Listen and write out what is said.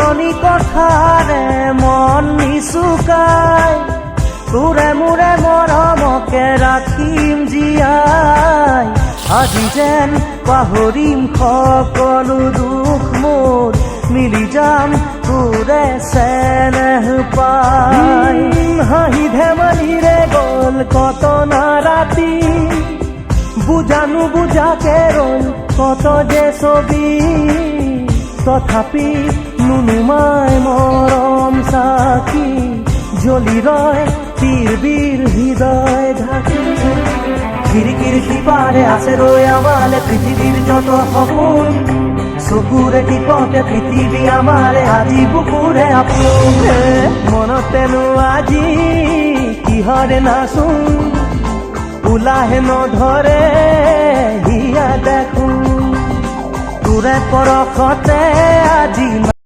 পুৰণি কথাৰে মন নিচুকাই তোৰে মোৰে মৰমকে ৰাখিম জীয়াই আজি যেন পাহৰিম সকলো দুখ মোৰ মিলি যাম তোৰে চেনেহ পাই হাঁহি ধেমালিৰে গ'ল কত না ৰাতি বুজানো বুজাকে ৰ'ল কত যে ছবি তথাপি নুনুমাই মৰম চাকি জ্বলি ৰয় তীৰ হৃদয় ঢাকি খিৰিকীৰ সিপাৰে আছে ৰৈ আমালে পৃথিৱীৰ যত সপোন চকুৰে টিপতে পৃথিৱী আমাৰে আজি বুকুৰে আপোন মনতেনো আজি কিহৰে নাচোন উলাহে নধৰে হিয়া দেখোন তোৰে পৰশতে আজি